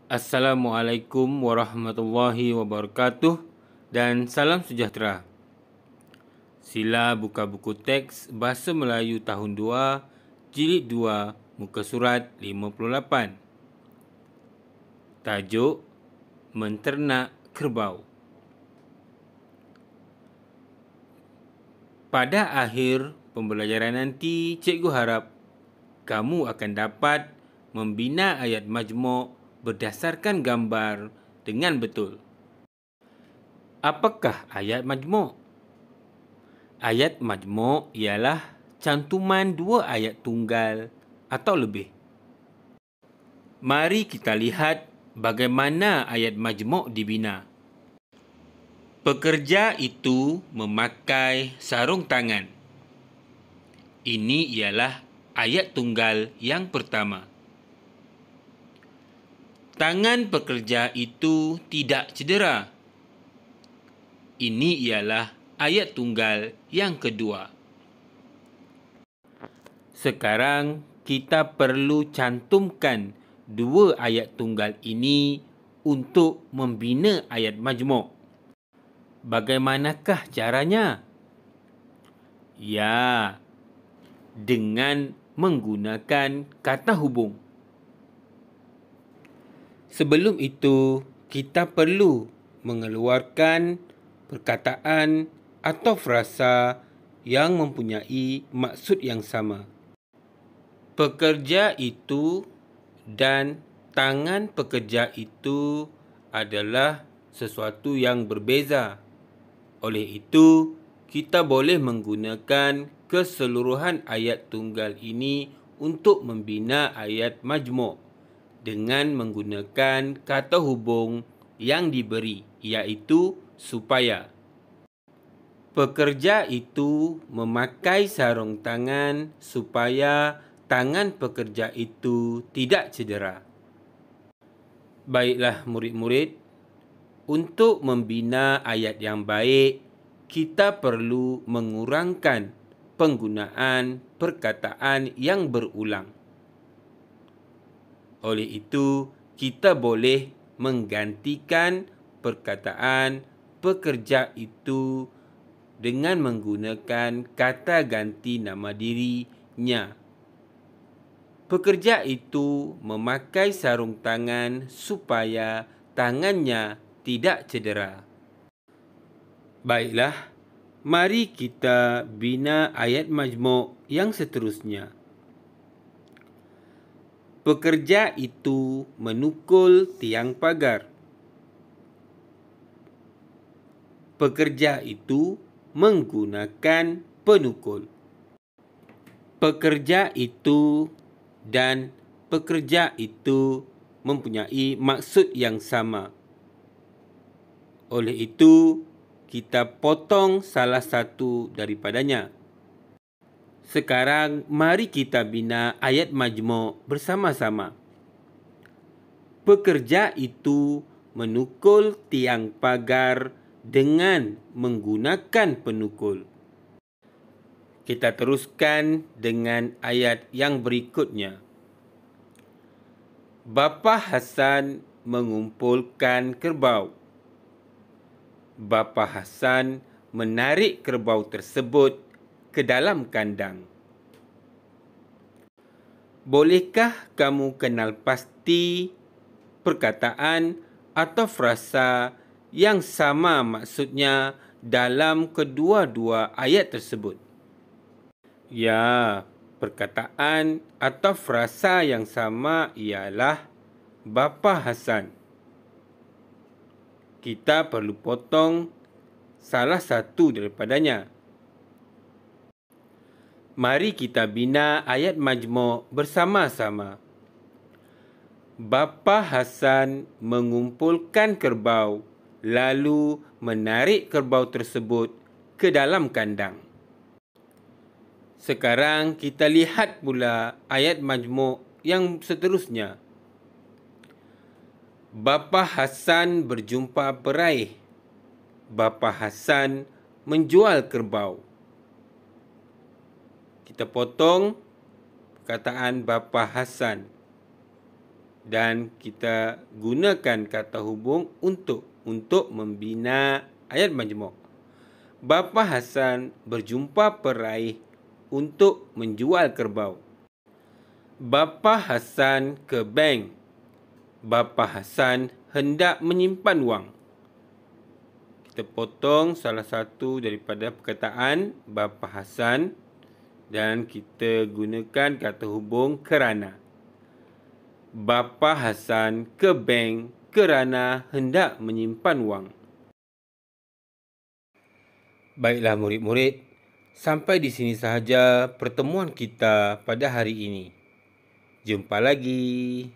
Assalamualaikum warahmatullahi wabarakatuh dan salam sejahtera. Sila buka buku teks Bahasa Melayu tahun 2, Jilid 2, muka surat 58. Tajuk Menternak Kerbau. Pada akhir pembelajaran nanti, cikgu harap kamu akan dapat membina ayat majmuk berdasarkan gambar dengan betul. Apakah ayat majmuk? Ayat majmuk ialah cantuman dua ayat tunggal atau lebih. Mari kita lihat bagaimana ayat majmuk dibina. Pekerja itu memakai sarung tangan. Ini ialah ayat tunggal yang pertama. Tangan pekerja itu tidak cedera. Ini ialah ayat tunggal yang kedua. Sekarang kita perlu cantumkan dua ayat tunggal ini untuk membina ayat majmuk. Bagaimanakah caranya? Ya, dengan menggunakan kata hubung. Sebelum itu, kita perlu mengeluarkan perkataan atau frasa yang mempunyai maksud yang sama. Pekerja itu dan tangan pekerja itu adalah sesuatu yang berbeza. Oleh itu, kita boleh menggunakan keseluruhan ayat tunggal ini untuk membina ayat majmuk dengan menggunakan kata hubung yang diberi, iaitu supaya. Pekerja itu memakai sarung tangan supaya tangan pekerja itu tidak cedera. Baiklah murid-murid, untuk membina ayat yang baik, kita perlu mengurangkan penggunaan perkataan yang berulang. Oleh itu, kita boleh menggantikan perkataan pekerja itu dengan menggunakan kata ganti nama dirinya. Pekerja itu memakai sarung tangan supaya tangannya tidak cedera. Baiklah, mari kita bina ayat majmuk yang seterusnya. Pekerja itu menukul tiang pagar. Pekerja itu menggunakan penukul. Pekerja itu dan pekerja itu mempunyai maksud yang sama. Oleh itu, kita potong salah satu daripadanya. Sekarang, mari kita bina ayat majmuk bersama-sama. Pekerja itu menukul tiang pagar dengan menggunakan penukul. Kita teruskan dengan ayat yang berikutnya. Bapa Hasan mengumpulkan kerbau. Bapa Hasan menarik kerbau tersebut ke dalam kandang. Bolehkah kamu kenal pasti perkataan atau frasa yang sama maksudnya dalam kedua-dua ayat tersebut? Ya, perkataan atau frasa yang sama ialah Bapa Hasan. Kita perlu potong salah satu daripadanya. Mari kita bina ayat majmuk bersama-sama. Bapa Hasan mengumpulkan kerbau, lalu menarik kerbau tersebut ke dalam kandang. Sekarang kita lihat pula ayat majmuk yang seterusnya. Bapa Hasan berjumpa peraih. Bapa Hasan menjual kerbau. Kita potong perkataan Bapa Hasan dan kita gunakan kata hubung untuk membina ayat majmuk. Bapa Hasan berjumpa peraih untuk menjual kerbau. Bapa Hasan ke bank. Bapa Hasan hendak menyimpan wang. Kita potong salah satu daripada perkataan Bapa Hasan dan kita gunakan kata hubung kerana. Bapa Hasan ke bank kerana hendak menyimpan wang. Baiklah murid-murid, sampai di sini sahaja pertemuan kita pada hari ini. Jumpa lagi.